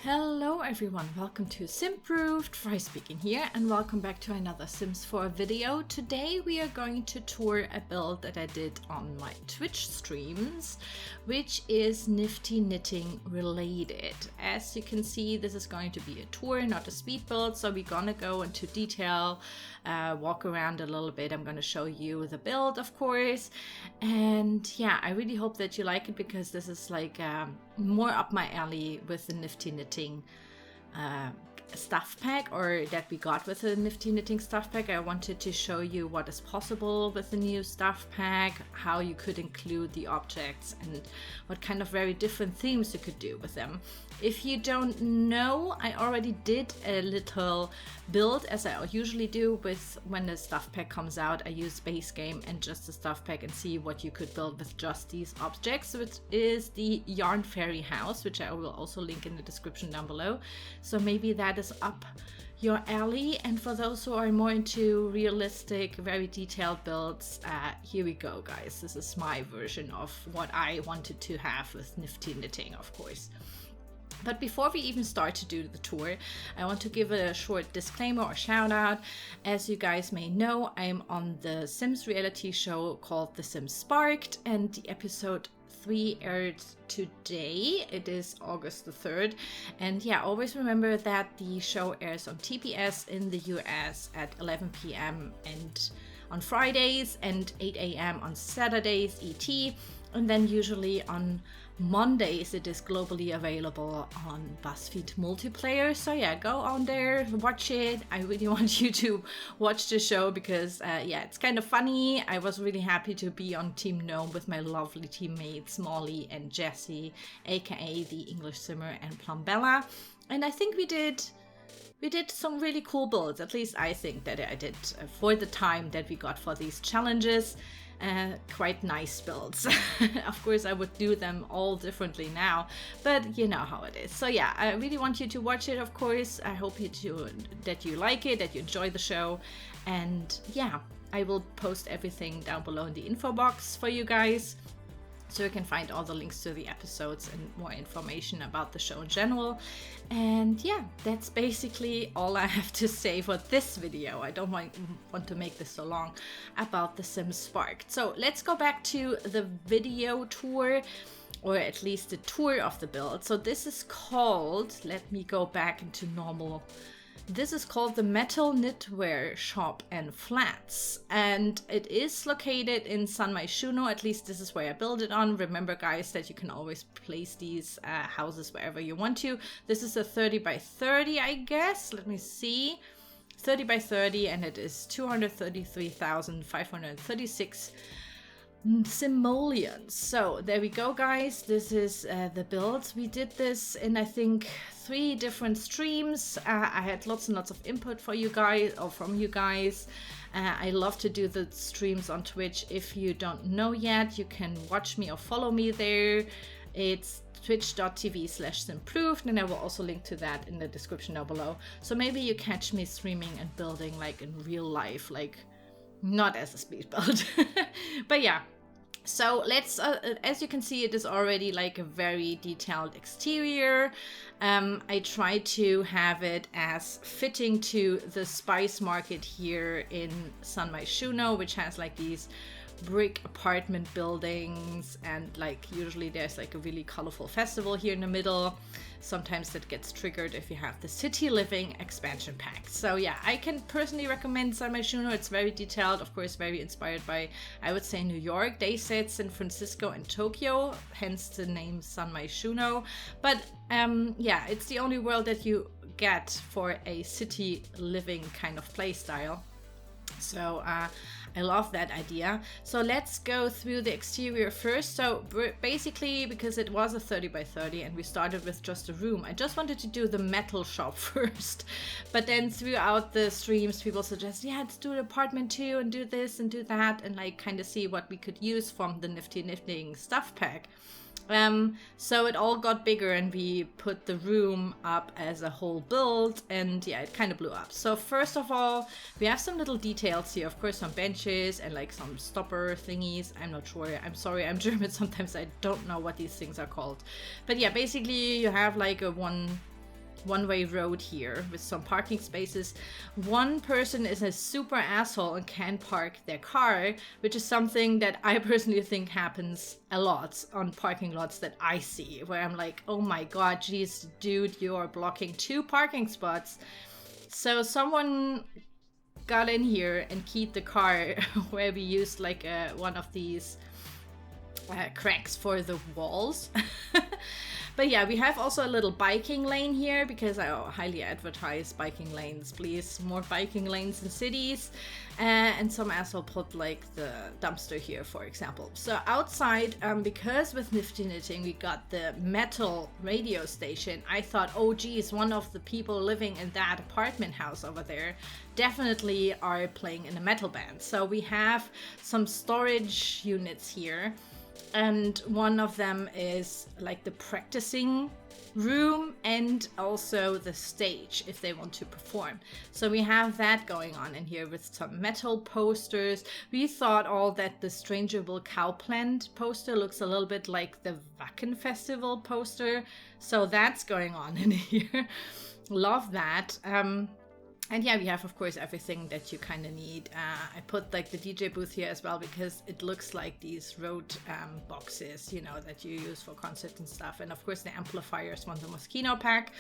Hello everyone, welcome to Simproved, Fry speaking here, and welcome back to another Sims 4 video. Today we are going to tour a build that I did on my Twitch streams, which is Nifty Knitting related. As you can see, this is going to be a tour, not a speed build, so we're gonna go into detail, walk around a little bit. I'm gonna show you the build, of course, and yeah, I really hope that you like it because this is like more up my alley with the Nifty Knitting stuff pack, or that we got with the Nifty Knitting stuff pack. I wanted to show you what is possible with the new stuff pack, how you could include the objects, and what kind of very different themes you could do with them. If you don't know, I already did a little build, as I usually do with when the stuff pack comes out. I use base game and just the stuff pack and see what you could build with just these objects, which is the Yarn Fairy house, which I will also link in the description down below. So maybe that is up your alley. And for those who are more into realistic, very detailed builds, here we go, guys. This is my version of what I wanted to have with Nifty Knitting, of course. But before we even start to do the tour, I want to give a short disclaimer or shout out. As you guys may know, I'm on the Sims reality show called The Sims Sparked, and the episode 3 aired today. It is August the 3rd. And yeah, always remember that the show airs on TPS in the US at 11 p.m. and on Fridays and 8 a.m. on Saturdays ET. And then usually on Mondays it is globally available on BuzzFeed Multiplayer. So yeah, go on there, watch it. I really want you to watch the show because yeah, it's kind of funny. I was really happy to be on Team Gnome with my lovely teammates Molly and Jessie, aka the English Simmer and Plumbella. And I think we did some really cool builds. At least I think that I did for the time that we got for these challenges. Quite nice builds. Of course I would do them all differently now, but you know how it is. So yeah, I really want you to watch it, of course. I hope that you like it, that you enjoy the show, and yeah, I will post everything down below in the info box for you guys, so you can find all the links to the episodes and more information about the show in general. And yeah, that's basically all I have to say for this video. I don't want to make this so long about The Sims Sparked. So let's go back to the video tour, or at least the tour of the build. So this is called, let me go back into normal. This is called the Metal Knitwear Shop and Flats, and it is located in Sanmai Shuno. At least this is where I built it on. Remember, guys, that you can always place these houses wherever you want to. This is a 30 by 30, I guess. Let me see. 30 by 30, and it is 233,536 simoleons. So there we go, guys. This is the build. We did this in, I think, 3 different streams. I had lots and lots of input for you guys, or from you guys. I love to do the streams on Twitch. If you don't know yet, you can watch me or follow me there. It's twitch.tv/Simproved, and I will also link to that in the description down below. So maybe you catch me streaming and building like in real life, like not as a speed build. But yeah. So let's, as you can see, it is already like a very detailed exterior. I try to have it as fitting to the spice market here in Sanmai Shuno, which has like these brick apartment buildings, and like usually there's like a really colorful festival here in the middle. Sometimes that gets triggered if you have the City Living expansion pack. So yeah, I can personally recommend Sanmai Shuno. It's very detailed, of course, very inspired by, I would say, New York. They said San Francisco and Tokyo, hence the name Sanmai Shuno. But yeah, it's the only world that you get for a city living kind of play style. So I love that idea. So let's go through the exterior first. So basically, because it was a 30 by 30 and we started with just a room, I just wanted to do the metal shop first. But then throughout the streams, people suggest, yeah, let's do an apartment too, and do this and do that, and like kind of see what we could use from the Nifty Knitting stuff pack. So it all got bigger and we put the room up as a whole build, and yeah, it kind of blew up. So first of all, we have some little details here, of course, some benches and like some stopper thingies. I'm not sure. I'm sorry, I'm German. Sometimes I don't know what these things are called. But yeah, basically you have like a one one-way road here with some parking spaces. One person is a super asshole and can't park their car, which is something that I personally think happens a lot on parking lots that I see, where I'm like, oh my god, geez, dude, you're blocking 2 parking spots. So someone got in here and keyed the car where we used like one of these cracks for the walls. But yeah, we have also a little biking lane here because I highly advertise biking lanes, please. More biking lanes in cities. And some asshole put like the dumpster here, for example. So outside, because with Nifty Knitting we got the metal radio station, I thought, oh geez, one of the people living in that apartment house over there definitely are playing in a metal band. So we have some storage units here. And one of them is like the practicing room and also the stage if they want to perform. So we have that going on in here with some metal posters. We thought all that the Strangeable Cowplant poster looks a little bit like the Wacken Festival poster. So that's going on in here. Love that. And yeah, we have, of course, everything that you kind of need. I put like the DJ booth here as well because it looks like these road boxes, you know, that you use for concerts and stuff. And of course, the amplifiers from the Moschino pack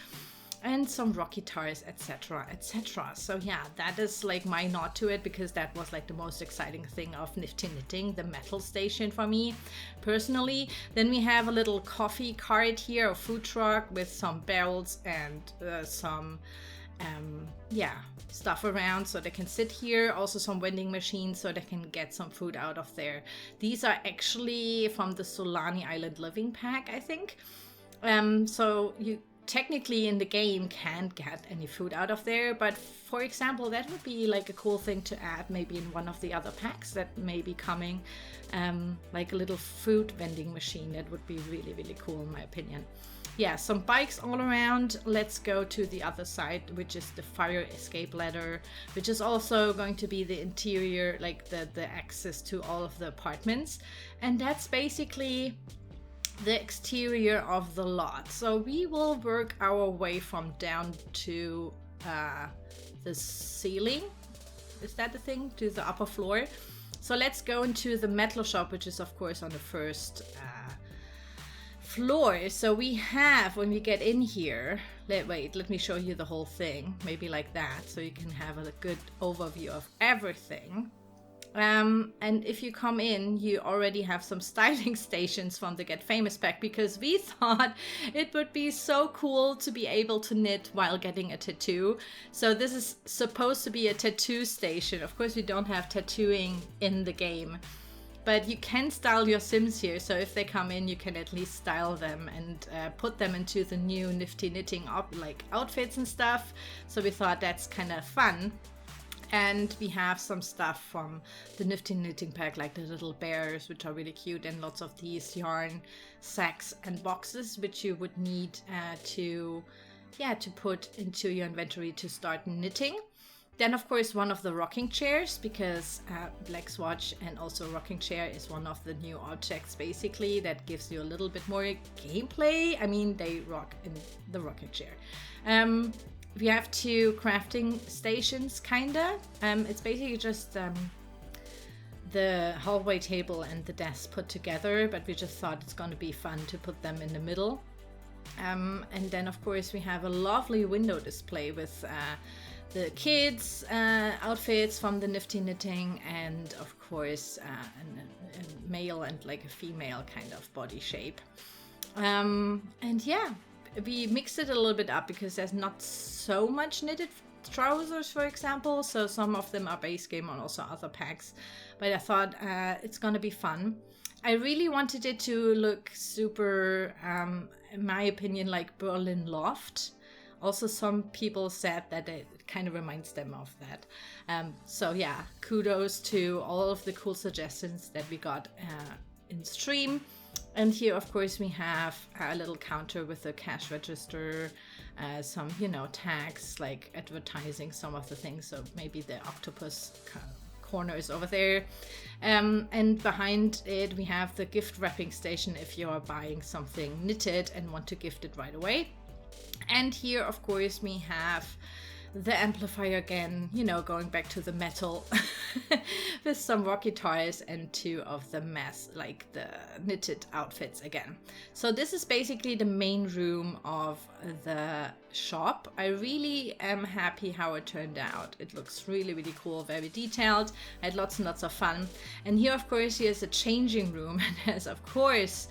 and some rock guitars, etc., etc. So yeah, that is like my nod to it because that was like the most exciting thing of Nifty Knitting, the metal station for me personally. Then we have a little coffee cart here, a food truck with some barrels and some stuff around so they can sit here. Also some vending machines so they can get some food out of there. These are actually from the Solani Island Living pack, I think. So you technically in the game can't get any food out of there, but for example, that would be like a cool thing to add maybe in one of the other packs that may be coming, like a little food vending machine. That would be really, really cool in my opinion. Yeah, some bikes all around. Let's go to the other side, which is the fire escape ladder, which is also going to be the interior, like the access to all of the apartments. And that's basically the exterior of the lot. So we will work our way from down to the ceiling. Is that the thing? To the upper floor. So let's go into the metal shop, which is of course on the first floor. So we have, when we get in here, let me show you the whole thing, maybe like that, so you can have a good overview of everything. And if you come in, you already have some styling stations from the Get Famous pack, because we thought it would be so cool to be able to knit while getting a tattoo. So this is supposed to be a tattoo station. Of course, we don't have tattooing in the game, but you can style your Sims here. So if they come in, you can at least style them and put them into the new Nifty Knitting outfits and stuff. So we thought that's kind of fun. And we have some stuff from the Nifty Knitting pack, like the little bears, which are really cute, and lots of these yarn sacks and boxes, which you would need to put into your inventory to start knitting. Then, of course, one of the rocking chairs, because Black Swatch and also rocking chair is one of the new objects, basically, that gives you a little bit more gameplay. I mean, they rock in the rocking chair. We have 2 crafting stations, kinda. It's basically just the hallway table and the desk put together, but we just thought it's gonna be fun to put them in the middle. And then, of course, we have a lovely window display with the kids' outfits from the Nifty Knitting, and of course a male and like a female kind of body shape. And yeah, we mixed it a little bit up because there's not so much knitted trousers, for example, so some of them are base game and also other packs, but I thought it's gonna be fun. I really wanted it to look super, in my opinion, like Berlin Loft. Also, some people said that it kind of reminds them of that. So yeah, kudos to all of the cool suggestions that we got in stream. And here, of course, we have a little counter with a cash register, some, tags, like advertising some of the things. So maybe the octopus corner is over there. And behind it, we have the gift wrapping station if you are buying something knitted and want to gift it right away. And here, of course, we have the amplifier again, you know, going back to the metal with some rocky tires and two of the like the knitted outfits again. So this is basically the main room of the shop. I really am happy how it turned out. It looks really, really cool, very detailed. I had lots and lots of fun. And here, of course, here's a changing room, and there's, of course,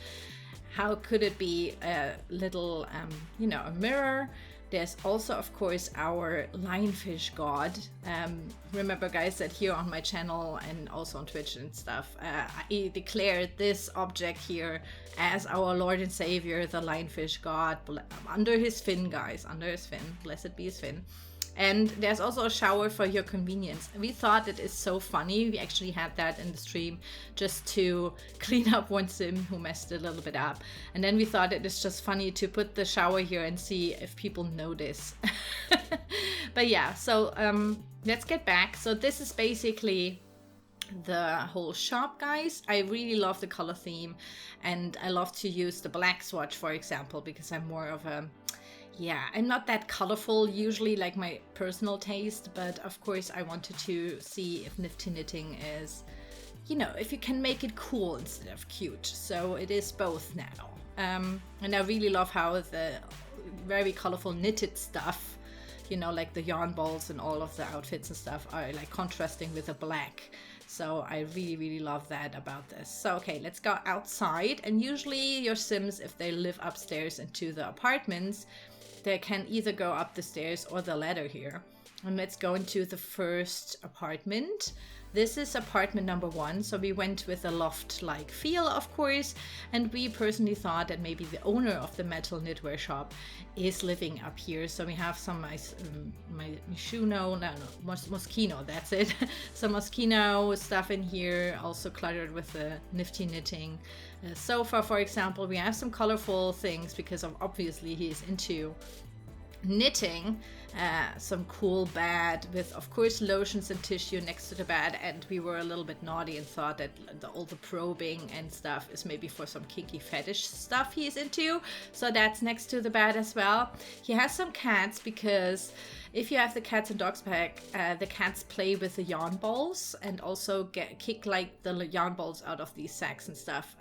how could it be, a little, you know, a mirror. There's also, of course, our lionfish god. Remember, guys, that here on my channel and also on Twitch and stuff, I declared this object here as our Lord and Savior, the lionfish god, under his fin, guys, under his fin. Blessed be his fin. And there's also a shower for your convenience. We thought it is so funny. We actually had that in the stream just to clean up one sim who messed it a little bit up. And then we thought it is just funny to put the shower here and see if people notice. But yeah, so let's get back. So this is basically the whole shop, guys. I really love the color theme, and I love to use the black swatch, for example, because I'm more of a, yeah, I'm not that colorful usually, like my personal taste, but of course I wanted to see if Nifty Knitting is, you know, if you can make it cool instead of cute. So it is both now. And I really love how the very colorful knitted stuff, you know, like the yarn balls and all of the outfits and stuff are like contrasting with the black. So I really, really love that about this. So, okay, let's go outside. And usually your Sims, if they live upstairs into the apartments, they can either go up the stairs or the ladder here. And let's go into the first apartment. This is apartment number 1. So we went with a loft-like feel, of course. And we personally thought that maybe the owner of the metal knitwear shop is living up here. So we have some nice Moschino, that's it. Some Moschino stuff in here, also cluttered with the Nifty Knitting sofa, for example. We have some colorful things because of obviously he is into knitting. Some cool bed with, of course, lotions and tissue next to the bed, and we were a little bit naughty and thought that all the probing and stuff is maybe for some kinky fetish stuff he's into, so that's next to the bed as well. He has some cats because if you have the cats and dogs pack, the cats play with the yarn balls and also kick like the yarn balls out of these sacks and stuff.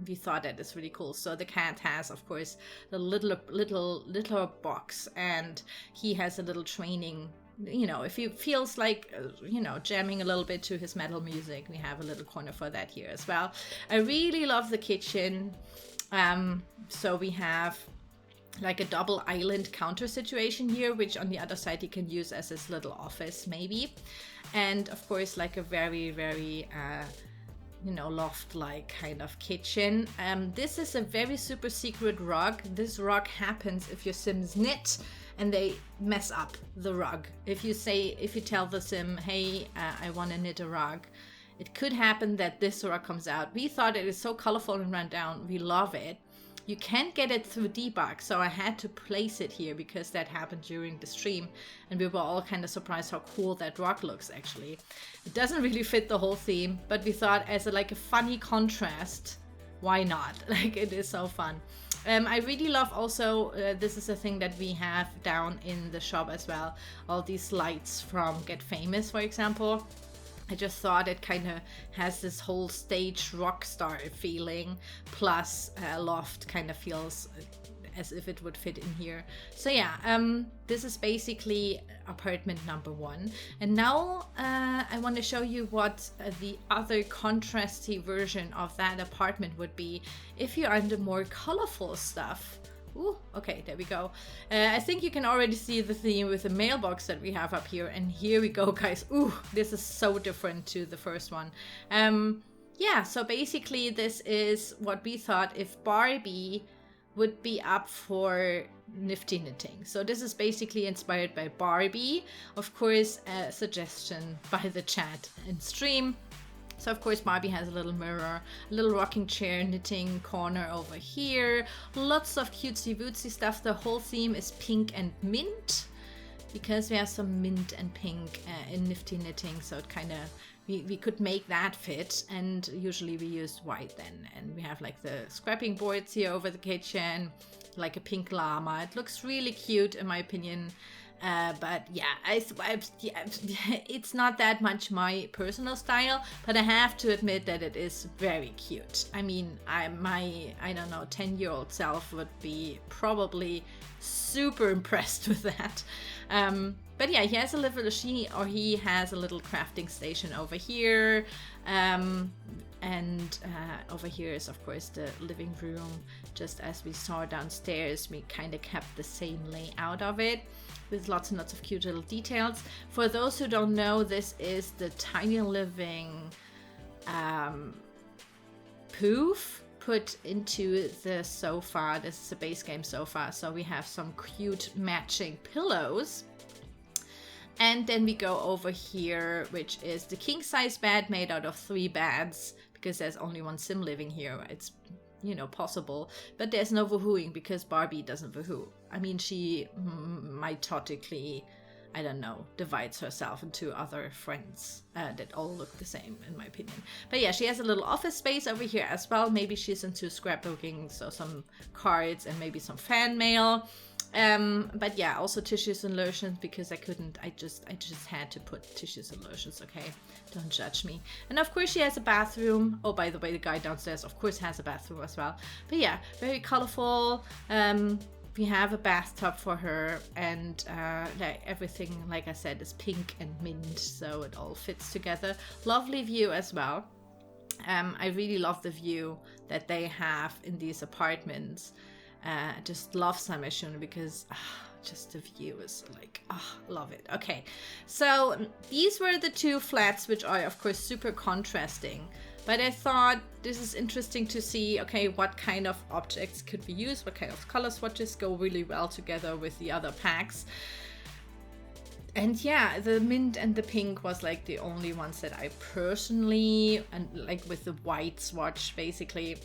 We thought that is really cool. So the cat has, of course, the little box, and he has a little training. You know, if he feels like, you know, jamming a little bit to his metal music, we have a little corner for that here as well. I really love the kitchen. So we have like a double island counter situation here, which on the other side you can use as his little office maybe. And of course, like a very, very you know, loft-like kind of kitchen. This is a very super secret rug. This rug happens if your Sims knit and they mess up the rug. If you tell the Sim, hey, I want to knit a rug, it could happen that this rug comes out. We thought it is so colorful and run down. We love it. You can't get it through debug, so I had to place it here because that happened during the stream, and we were all kind of surprised how cool that rug looks actually. It doesn't really fit the whole theme, but we thought as a funny contrast, why not? Like, it is so fun. I really love also, this is a thing that we have down in the shop as well, all these lights from Get Famous, for example. I just thought it kind of has this whole stage rock star feeling, plus Loft kind of feels as if it would fit in here. So yeah, this is basically apartment number 1. And now I want to show you what the other contrasty version of that apartment would be if you're into more colorful stuff. Ooh, okay, there we go. I think you can already see the theme with the mailbox that we have up here. And here we go, guys. Ooh, this is so different to the first one. Yeah, so basically this is what we thought if Barbie would be up for Nifty Knitting. So this is basically inspired by Barbie. Of course, a suggestion by the chat and stream. So of course Barbie has a little mirror, a little rocking chair, knitting corner over here, lots of cutesy wootsy stuff. The whole theme is pink and mint. because we have some mint and pink in Nifty Knitting, so it kind of, we could make that fit, and usually we use white then. And we have like the scrapping boards here over the kitchen, like a pink llama. It looks really cute in my opinion. But yeah, it's not that much my personal style, but I have to admit that it is very cute. I mean, I don't know, 10-year-old self would be probably super impressed with that. But yeah, he has a little, he has a little crafting station over here. And over here is of course the living room. Just as we saw downstairs, we kind of kept the same layout of it, with lots and lots of cute little details. For those who don't know, this is the tiny living poof put into the sofa. This is a base game sofa, so we have some cute matching pillows. And then we go over here, which is the king size bed made out of 3 beds, because there's only one sim living here. It's, you know, possible, but there's no woohooing because Barbie doesn't woohoo. I mean, she mitotically, I don't know, divides herself into other friends that all look the same, in my opinion. But yeah, she has a little office space over here as well. Maybe she's into scrapbooking, so some cards and maybe some fan mail. But yeah, also tissues and lotions, because I just had to put tissues and lotions, okay? Don't judge me. And of course she has a bathroom. Oh, by the way, the guy downstairs of course has a bathroom as well. But yeah, very colorful. We have a bathtub for her, and everything, like I said, is pink and mint, so it all fits together. Lovely view as well. I really love the view that they have in these apartments. Just love Summer Shun, because just the view is like, love it. Okay, so these were the 2 flats, which are of course super contrasting, but I thought this is interesting to see, okay, what kind of objects could we use, what kind of color swatches go really well together with the other packs. And yeah, the mint and the pink was like the only ones that I personally, and like with the white swatch basically,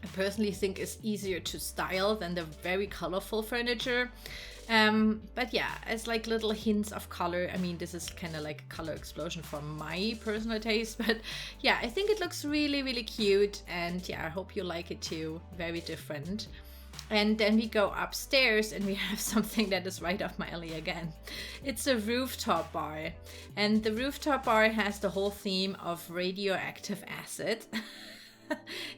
I personally think is easier to style than the very colorful furniture. But yeah, it's like little hints of color. I mean, this is kind of like a color explosion for my personal taste, but yeah, I think it looks really, really cute. And yeah, I hope you like it too. Very different. And then we go upstairs and we have something that is right up my alley again. It's a rooftop bar. And the rooftop bar has the whole theme of radioactive acid.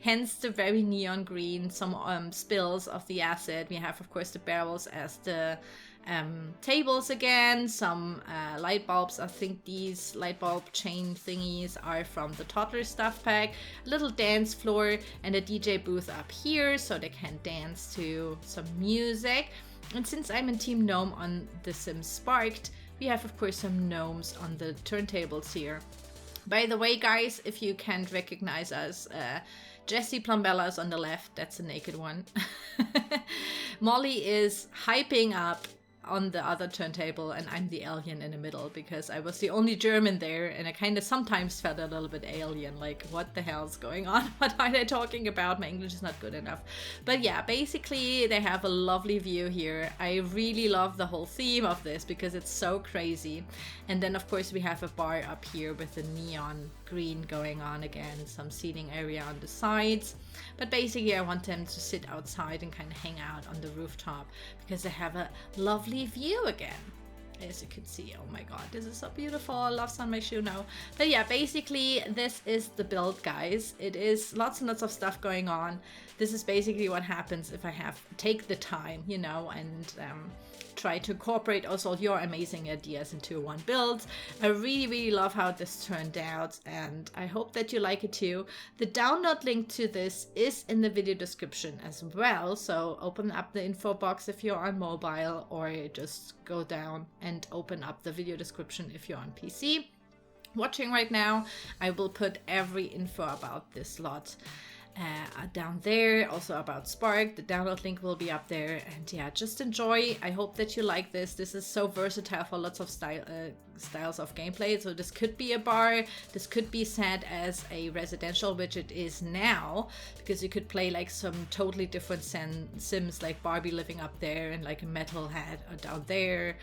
Hence the very neon green, some spills of the acid. We have of course the barrels as the tables again, some light bulbs. I think these light bulb chain thingies are from the Toddler Stuff Pack. A little dance floor and a DJ booth up here so they can dance to some music. And since I'm in Team Gnome on The Sims Sparked, we have of course some gnomes on the turntables here. By the way, guys, if you can't recognize us, Jessie Plumbella is on the left. That's a naked one. Molly is hyping up on the other turntable, and I'm the alien in the middle because I was the only German there, and I kind of sometimes felt a little bit alien, like what the hell's going on? What are they talking about? My English is not good enough. But yeah, basically they have a lovely view here. I really love the whole theme of this because it's so crazy. And then of course we have a bar up here with the neon green going on again, some seating area on the sides. But basically I want them to sit outside and kind of hang out on the rooftop because they have a lovely view again. As you can see, oh my god, this is so beautiful. I love Sun My Shoe now. But yeah, basically this is the build, guys. It is lots and lots of stuff going on. This is basically what happens if I take the time, you know, and try to incorporate also your amazing ideas into one build. I really love how this turned out, and I hope that you like it too. The download link to this is in the video description as well, so open up the info box if you're on mobile, or just go down and open up the video description if you're on PC watching right now. I will put every info about this lot. down there, also about Spark. The download link will be up there, and yeah, just enjoy. I hope that you like this. This is so versatile for lots of styles of gameplay. So this could be a bar, this could be set as a residential, which it is now, because you could play like some totally different sims, like Barbie living up there and like a metalhead down there.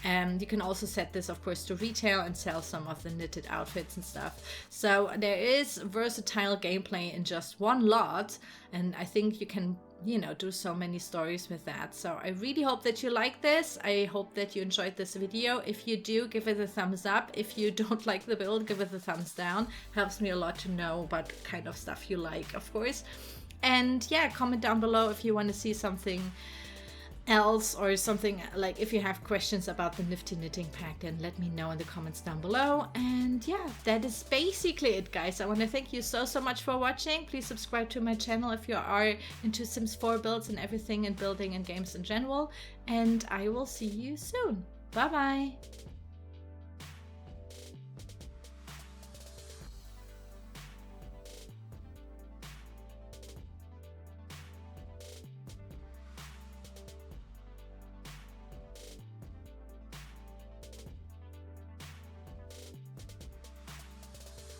And you can also set this, of course, to retail and sell some of the knitted outfits and stuff. So there is versatile gameplay in just one lot, and I think you can, you know, do so many stories with that. So I really hope that you like this. I hope that you enjoyed this video. If you do, give it a thumbs up. If you don't like the build, give it a thumbs down. Helps me a lot to know what kind of stuff you like, of course. And yeah, comment down below if you want to see something else, or something like if you have questions about the Nifty Knitting Pack, then let me know in the comments down below. And yeah, that is basically it, guys. I want to thank you so much for watching. Please subscribe to my channel if you are into Sims 4 builds and everything, and building and games in general, and I will see you soon. Bye bye.